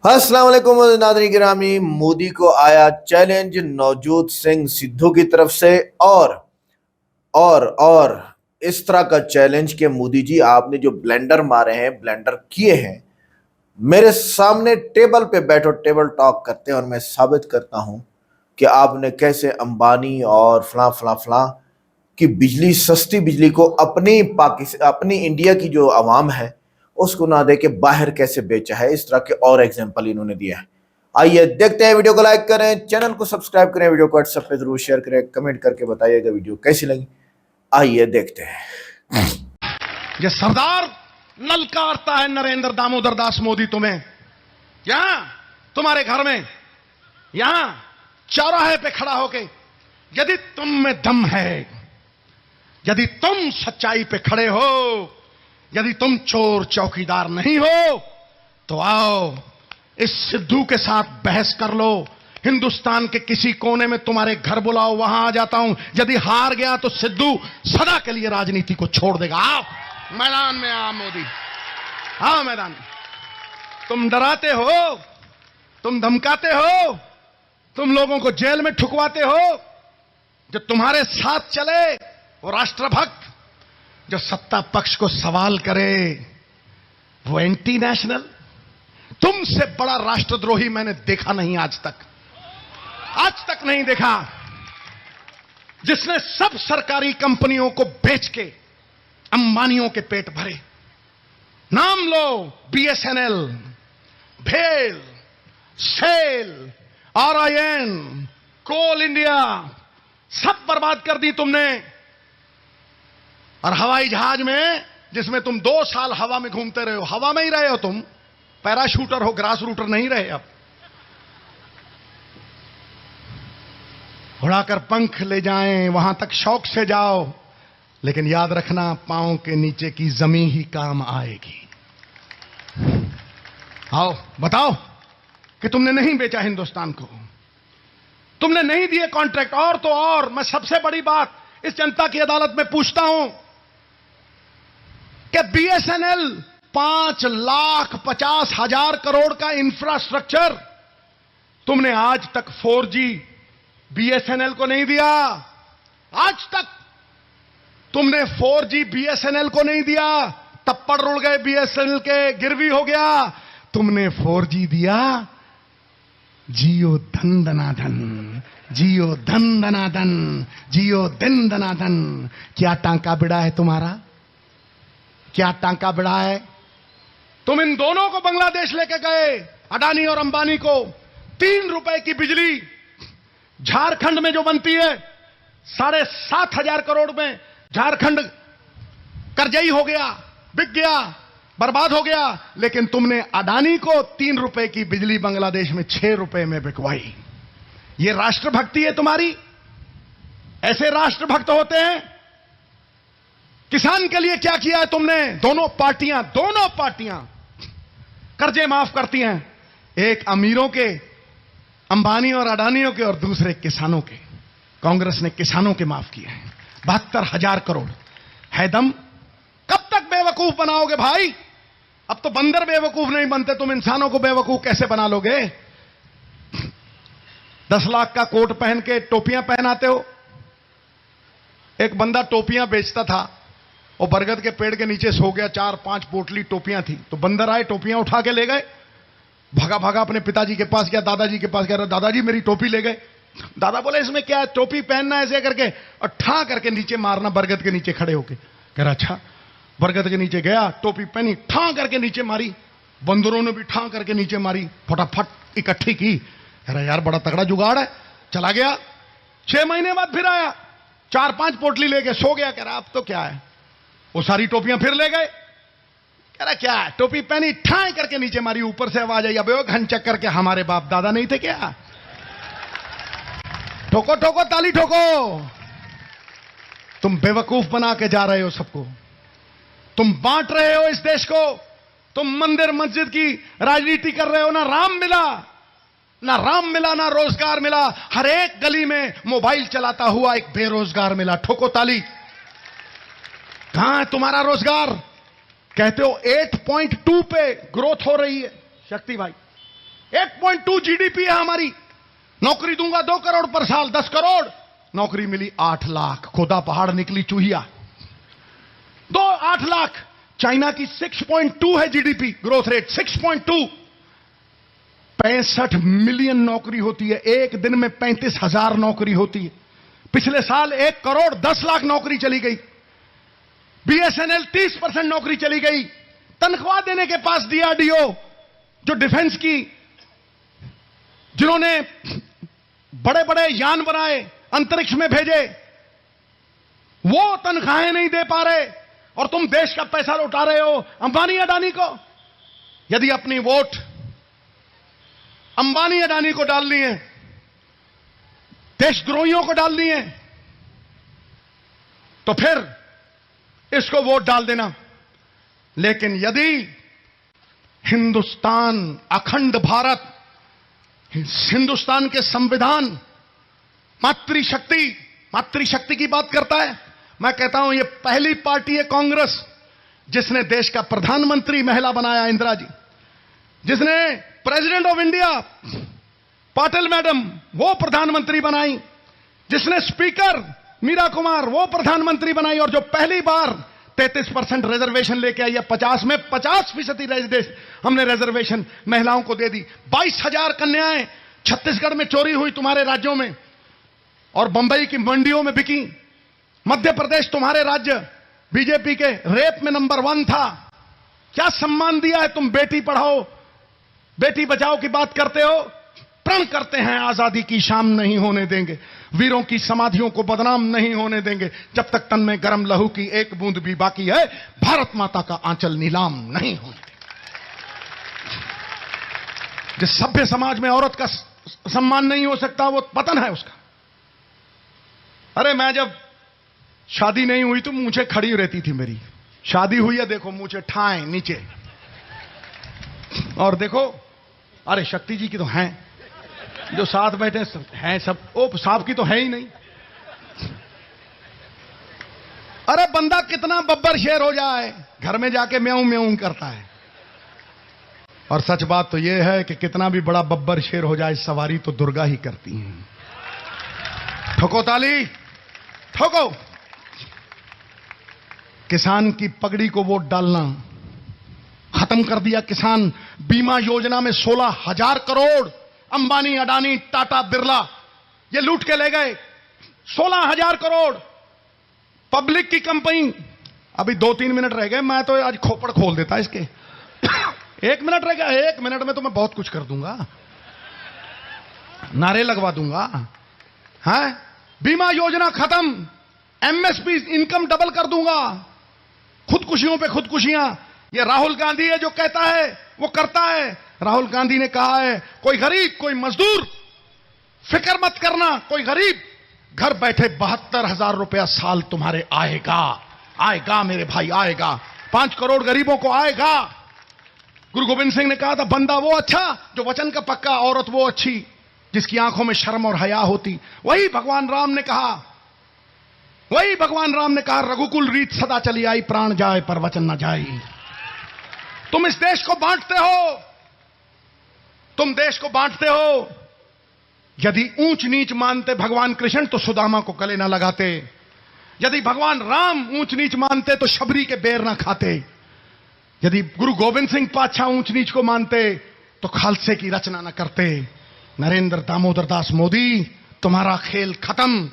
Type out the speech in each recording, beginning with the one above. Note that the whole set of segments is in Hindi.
अस्सलाम वालेकुम नाज़रीन गिरामी। मोदी को आया चैलेंज नवजोत सिंह सिद्धू की तरफ से और इस तरह का चैलेंज कि मोदी जी आपने जो ब्लेंडर मारे हैं, ब्लेंडर किए हैं, मेरे सामने टेबल पे बैठो, टेबल टॉक करते हैं और मैं साबित करता हूं कि आपने कैसे अंबानी और फला फला फला की बिजली, सस्ती बिजली को अपनी पाकिस्तान, अपनी इंडिया की जो आवाम है उसको ना दे के बाहर कैसे बेचा है। इस तरह के और एग्जाम्पल इन्होंने दिया है। आइए देखते हैं। वीडियो को लाइक करें, चैनल को सब्सक्राइब करें, वीडियो को व्हाट्सएप पे जरूर शेयर करें, कमेंट करके बताइएगा वीडियो कैसी लगी। आइए देखते हैं। ये सरदार ललकारता है नरेंद्र दामोदर दास मोदी तुम्हें, यहां तुम्हारे घर में, यहां चौराहे पे खड़ा होके, यदि तुम में दम है, यदि तुम सच्चाई पे खड़े हो, यदि तुम चोर चौकीदार नहीं हो, तो आओ इस सिद्धू के साथ बहस कर लो। हिंदुस्तान के किसी कोने में तुम्हारे घर बुलाओ, वहां आ जाता हूं। यदि हार गया तो सिद्धू सदा के लिए राजनीति को छोड़ देगा। आओ मैदान में, आ मोदी, आओ मैदान में। तुम डराते हो, तुम धमकाते हो, तुम लोगों को जेल में ठुकवाते हो। जो तुम्हारे साथ चले वो राष्ट्रभक्त, जो सत्ता पक्ष को सवाल करे वो एंटी नेशनल। तुमसे बड़ा राष्ट्रद्रोही मैंने देखा नहीं आज तक नहीं देखा, जिसने सब सरकारी कंपनियों को बेच के अंबानियों के पेट भरे। नाम लो, बीएसएनएल, भेल, सेल, आरआईएन, कोल इंडिया, सब बर्बाद कर दी तुमने। और हवाई जहाज में, जिसमें तुम 2 साल हवा में घूमते रहे हो, हवा में ही रहे हो तुम, पैराशूटर हो, ग्रास रूटर नहीं रहे। अब उड़ाकर पंख ले जाएं, वहां तक शौक से जाओ, लेकिन याद रखना पांव के नीचे की जमीन ही काम आएगी। आओ बताओ कि तुमने नहीं बेचा हिंदुस्तान को, तुमने नहीं दिए कॉन्ट्रैक्ट। और तो और मैं सबसे बड़ी बात इस जनता की अदालत में पूछता हूं कि बीएसएनएल 5,50,000 करोड़ का इंफ्रास्ट्रक्चर तुमने आज तक 4G बीएसएनएल को नहीं दिया। आज तक तुमने 4G बीएसएनएल को नहीं दिया। तप्पड़ रुड़ गए बीएसएनएल के, गिरवी हो गया। तुमने 4G दिया, जियो धन धनाधन, जियो धन धनाधन, जियो दिन धनाधन। क्या टांका बिड़ा है तुम्हारा, क्या टांका बिड़ा है? तुम इन दोनों को बांग्लादेश लेके गए, अडानी और अंबानी को। 3 रुपए की बिजली झारखंड में जो बनती है, 7,500 करोड़ में झारखंड कर्जई हो गया, बिक गया, बर्बाद हो गया। लेकिन तुमने अडानी को 3 रुपए की बिजली बांग्लादेश में 6 रुपए में बिकवाई। ये राष्ट्रभक्ति है तुम्हारी? ऐसे राष्ट्रभक्त होते हैं? किसान के लिए क्या किया है तुमने? दोनों पार्टियां कर्जे माफ करती हैं, एक अमीरों के, अंबानी और अडानियों के, और दूसरे किसानों के। कांग्रेस ने किसानों के माफ किए हैं 72,000 करोड़। है दम? कब तक बेवकूफ बनाओगे भाई? अब तो बंदर बेवकूफ नहीं बनते, तुम इंसानों को बेवकूफ कैसे बना लोगे? 10 लाख का कोट पहन के टोपियां पहनाते हो। एक बंदा टोपियां बेचता था, और बरगद के पेड़ के नीचे सो गया, 4-5 पोटली टोपियां थी। तो बंदर आए, टोपियां उठा के ले गए, भागा भागा अपने पिताजी के पास गया, दादाजी के पास गया, दादाजी मेरी टोपी ले गए। दादा बोले इसमें क्या है, टोपी पहनना ऐसे करके और ठा करके नीचे मारना, बरगद के नीचे खड़े होके। कह रहा अच्छा। बरगद के नीचे गया, टोपी पहनी, ठा करके नीचे मारी। बंदरों ने भी ठा करके नीचे मारी, फटाफट इकट्ठी की। कह रहा यार बड़ा तगड़ा जुगाड़ है। चला गया, 6 महीने बाद फिर आया, 4-5 पोटली लेके सो गया। कह रहा अब तो क्या है, वो सारी टोपियां फिर ले गए। कह रहा क्या है, टोपी पहनी, ठाई करके नीचे मारी। ऊपर से आवाज आई, अबे वो घन चक्कर के हमारे बाप दादा नहीं थे क्या? ठोको ठोको ताली ठोको। तुम बेवकूफ बना के जा रहे हो सबको, तुम बांट रहे हो इस देश को। तुम मंदिर मस्जिद की राजनीति कर रहे हो। ना राम मिला, ना रोजगार मिला। हर एक गली में मोबाइल चलाता हुआ एक बेरोजगार मिला। ठोको ताली। कहां है तुम्हारा रोजगार? कहते हो 8.2 पे ग्रोथ हो रही है। शक्ति भाई 1.2 जीडीपी है हमारी। नौकरी दूंगा 2 करोड़ पर साल, 10 करोड़ नौकरी मिली 8 लाख, खोदा पहाड़ निकली चूहिया। 8 लाख। चाइना की 6.2 है जीडीपी ग्रोथ रेट, 6.2। 65 मिलियन नौकरी होती है एक दिन में, 35,000 नौकरी होती है। पिछले साल 1 करोड़ 10 लाख नौकरी चली गई। बीएसएनएल 30% नौकरी चली गई। तनख्वाह देने के पास डीआरडीओ, जो डिफेंस की, जिन्होंने बड़े बड़े यान बनाए, अंतरिक्ष में भेजे, वो तनख्वाहें नहीं दे पा रहे और तुम देश का पैसा लौटा रहे हो अंबानी अडानी को। यदि अपनी वोट अंबानी अडानी को डालनी है, देशद्रोहियों को डालनी है, तो फिर इसको वोट डाल देना। लेकिन यदि हिंदुस्तान, अखंड भारत, हिंदुस्तान के संविधान मातृशक्ति की बात करता है, मैं कहता हूं ये पहली पार्टी है कांग्रेस जिसने देश का प्रधानमंत्री महिला बनाया, इंदिरा जी। जिसने president of India Patil madam, वो प्रधानमंत्री बनाई। जिसने स्पीकर मीरा कुमार, वो प्रधानमंत्री बनाई। और जो पहली बार 33% रिजर्वेशन लेके आई है, 50 में 50% हमने रिजर्वेशन महिलाओं को दे दी। 22,000 कन्याएं छत्तीसगढ़ में चोरी हुई तुम्हारे राज्यों में और बंबई की मंडियों में बिकी। मध्य प्रदेश तुम्हारे राज्य बीजेपी के रेप में नंबर 1 था। क्या सम्मान दिया है? तुम बेटी पढ़ाओ बेटी बचाओ की बात करते हो, प्रण करते हैं आजादी की शाम नहीं होने देंगे, वीरों की समाधियों को बदनाम नहीं होने देंगे, जब तक तन में गरम लहू की एक बूंद भी बाकी है, भारत माता का आंचल नीलाम नहीं होने देंगे। जिस सभ्य समाज में औरत का सम्मान नहीं हो सकता, वो पतन है उसका। अरे मैं जब शादी नहीं हुई तो मूंछें खड़ी रहती थी मेरी। शादी हुई है, देखो मूंछें ठाएं नीचे। और देखो, अरे शक्ति जी की तो हैं, जो साथ बैठे हैं सब, ओ साहब की तो है ही नहीं। अरे बंदा कितना बब्बर शेर हो जाए, घर में जाके म्याऊं म्याऊं करता है। और सच बात तो यह है कि कितना भी बड़ा बब्बर शेर हो जाए, सवारी तो दुर्गा ही करती हैं। ठोको ताली, ठोको। किसान की पगड़ी को वोट डालना, खत्म कर दिया किसान बीमा योजना में 16,000 करोड़ अंबानी अडानी टाटा बिरला ये लूट के ले गए। 16,000 करोड़ पब्लिक की कंपनी। अभी 2-3 मिनट रह गए, मैं तो आज खोपड़ खोल देता इसके। 1 मिनट रह गया, 1 मिनट में तो मैं बहुत कुछ कर दूंगा, नारे लगवा दूंगा। हैं? बीमा योजना खत्म, एमएसपी इनकम डबल कर दूंगा, खुदकुशियों पे खुदकुशियां। ये राहुल गांधी है जो कहता है वो करता है। राहुल गांधी ने कहा है कोई गरीब कोई मजदूर फिक्र मत करना, कोई गरीब घर बैठे 72,000 रुपया साल तुम्हारे आएगा। आएगा मेरे भाई, आएगा। 5 करोड़ गरीबों को आएगा। गुरु गोविंद सिंह ने कहा था बंदा वो अच्छा जो वचन का पक्का, औरत वो अच्छी जिसकी आंखों में शर्म और हया होती। वही भगवान राम ने कहा, वही भगवान राम ने कहा, रघुकुल रीत सदा चली आई, प्राण जाए पर वचन न जाए। तुम इस देश को बांटते हो, तुम देश को बांटते हो। यदि ऊंच नीच मानते भगवान कृष्ण तो सुदामा को गले ना लगाते। यदि भगवान राम ऊंच नीच मानते तो शबरी के बेर ना खाते। यदि गुरु गोविंद सिंह पातशाह ऊंच नीच को मानते तो खालसे की रचना न करते। नरेंद्र दामोदर दास मोदी, तुम्हारा खेल खत्म।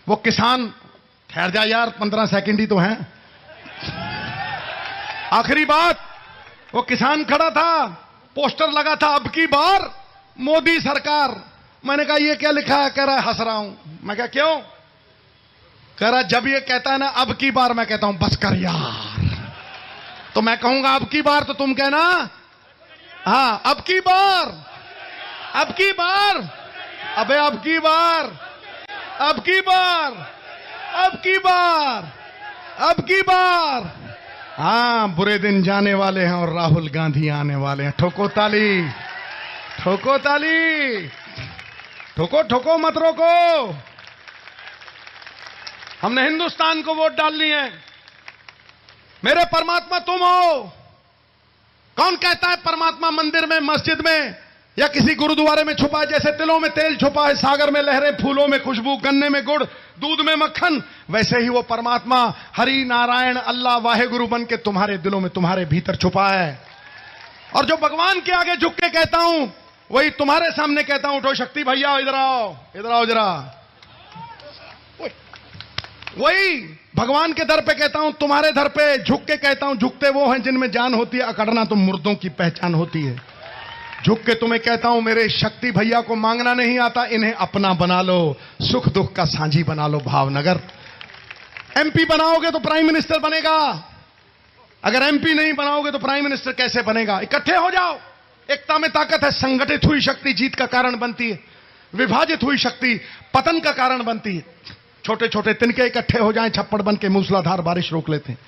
वो किसान, ठहर जा यार, 15 सेकंड ही तो हैं। आखिरी बात, वो किसान खड़ा था, पोस्टर लगा था अब की बार मोदी सरकार। मैंने कहा ये क्या लिखा है? कह रहा है हंस रहा हूं। मैं कहा क्यों? कह रहा जब ये कहता है ना अब की बार, मैं कहता हूं बस कर यार। तो मैं कहूंगा अब की बार तो तुम कहना हां अब की बार, अब की बार, अबे अब की बार, अब की बार, अब की बार, अब की बार। हां, बुरे दिन जाने वाले हैं और राहुल गांधी आने वाले हैं। ठोको ताली, ठोको ताली, ठोको ठोको मत रोको। हमने हिंदुस्तान को वोट डालनी है। मेरे परमात्मा तुम हो, कौन कहता है परमात्मा मंदिर में, मस्जिद में या किसी गुरुद्वारे में छुपा है? जैसे तिलों में तेल छुपा है, सागर में लहरें, फूलों में खुशबू, गन्ने में गुड़, दूध में मक्खन, वैसे ही वो परमात्मा हरि नारायण अल्लाह वाहेगुरु बन के तुम्हारे दिलों में, तुम्हारे भीतर छुपा है। और जो भगवान के आगे झुक के कहता हूं वही तुम्हारे सामने कहता हूं। उठो शक्ति भैया, इधर आओ, इधर आओ जरा। वही भगवान के दर पे कहता हूं, तुम्हारे दर पे झुक के कहता हूं। झुकते वो हैं जिनमें जान होती है, अकड़ना तो मुर्दों की पहचान होती है। झुक के तुम्हें कहता हूं, मेरे शक्ति भैया को मांगना नहीं आता, इन्हें अपना बना लो, सुख दुख का साझी बना लो। भावनगर एमपी बनाओगे तो प्राइम मिनिस्टर बनेगा, अगर एमपी नहीं बनाओगे तो प्राइम मिनिस्टर कैसे बनेगा? इकट्ठे हो जाओ, एकता में ताकत है। संगठित हुई शक्ति जीत का कारण बनती है, विभाजित हुई शक्ति पतन का कारण बनती है। छोटे छोटे तिनके इकट्ठे हो जाएं, छप्पड़ बन के मूसलाधार बारिश रोक लेते हैं।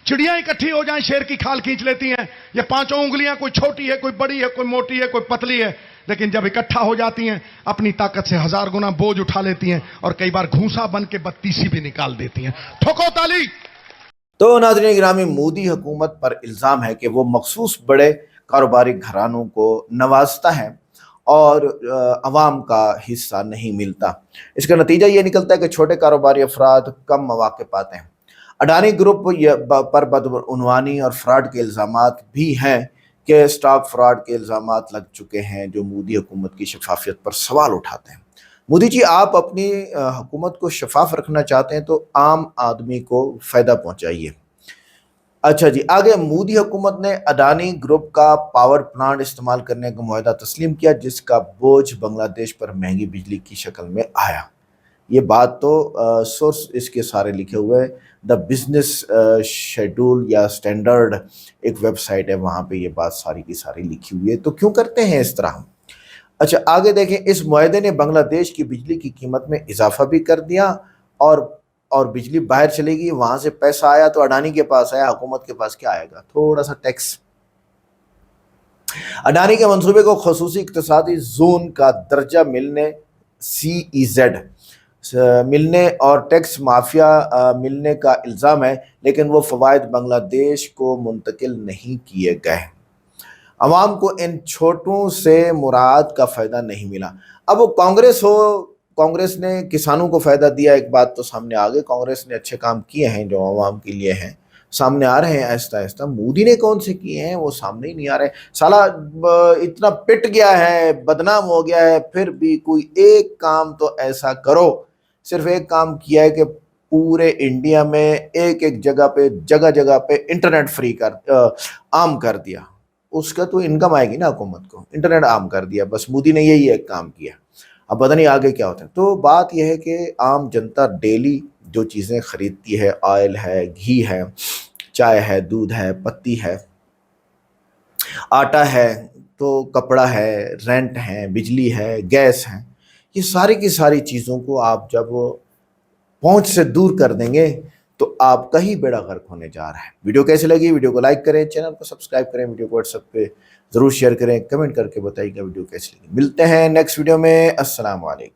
चिड़ियां इकट्ठी हो जाएं, शेर की खाल खींच लेती हैं। ये पांचों उंगलियां, कोई छोटी है, कोई बड़ी है, कोई मोटी है, कोई पतली है, लेकिन जब इकट्ठा हो जाती हैं अपनी ताकत से 1000 गुना बोझ उठा लेती हैं और कई बार घूंसा बन के 32 भी निकाल देती हैं। ठोको ताली। तो नाज़रीन गिरामी, मोदी हुकूमत पर इल्ज़ाम है कि वो मखसूस बड़े कारोबारी घरानों को नवाजता है और अवाम का हिस्सा नहीं मिलता। इसका नतीजा ये निकलता है कि छोटे कारोबारी अफराद कम मौके पाते हैं। अडानी ग्रुप पर बदउनवानी और फ्रॉड के इल्ज़ामात भी हैं कि स्टॉक फ्रॉड के इल्ज़ामात लग चुके हैं, जो मोदी हुकूमत की शफाफियत पर सवाल उठाते हैं। मोदी जी, आप अपनी हुकूमत को शफाफ रखना चाहते हैं तो आम आदमी को फ़ायदा पहुँचाइए। अच्छा जी, आगे मोदी हुकूमत ने अडानी ग्रुप का पावर प्लांट इस्तेमाल करने का मुआहदा तस्लीम किया, जिसका बोझ बांग्लादेश पर महंगी बिजली की शक्ल में आया। ये बात तो सोर्स इसके सारे लिखे हुए हैं, द बिजनेस शेड्यूल या स्टैंडर्ड एक वेबसाइट है, वहाँ पे ये बात सारी की सारी लिखी हुई है। तो क्यों करते हैं इस तरह? अच्छा, आगे देखें, इस मुआहदे ने बांग्लादेश की बिजली की कीमत में इजाफा भी कर दिया और बिजली बाहर चलेगी, वहाँ से पैसा आया तो अडानी के पास आया, हुकूमत के पास क्या आएगा? थोड़ा सा टैक्स। अडानी के मंसूबे को खसूसी इक्तिसादी जोन का दर्जा मिलने, CEZ मिलने और टैक्स माफिया मिलने का इल्ज़ाम है, लेकिन वो फ़वाइद बांग्लादेश को मुंतकिल नहीं किए गए। अवाम को इन छोटों से मुराद का फ़ायदा नहीं मिला। अब वो कांग्रेस हो, कांग्रेस ने किसानों को फ़ायदा दिया, एक बात तो सामने आ गई। कांग्रेस ने अच्छे काम किए हैं जो अवाम के लिए हैं, सामने आ रहे हैं आहिस्ता आहिस्ता। मोदी ने कौन से किए हैं वो सामने ही नहीं आ रहे। साला इतना पिट गया है, बदनाम हो गया है, फिर भी कोई एक काम तो ऐसा करो। सिर्फ एक काम किया है कि पूरे इंडिया में एक एक जगह जगह पे इंटरनेट फ्री आम कर दिया। उसका तो इनकम आएगी ना हुकूमत को, इंटरनेट आम कर दिया, बस मोदी ने यही एक काम किया। अब पता नहीं आगे क्या होता है। तो बात यह है कि आम जनता डेली जो चीज़ें खरीदती है, ऑयल है, घी है, चाय है, दूध है, पत्ती है, आटा है, तो कपड़ा है, रेंट है, बिजली है, गैस है, ये सारी की सारी चीज़ों को आप जब पहुंच से दूर कर देंगे तो आपका ही बेड़ा गर्क होने जा रहा है। वीडियो कैसी लगी? वीडियो को लाइक करें, चैनल को सब्सक्राइब करें, वीडियो को व्हाट्सएप पे ज़रूर शेयर करें, कमेंट करके बताइएगा वीडियो कैसी लगी। मिलते हैं नेक्स्ट वीडियो में। अस्सलाम वालेकुम।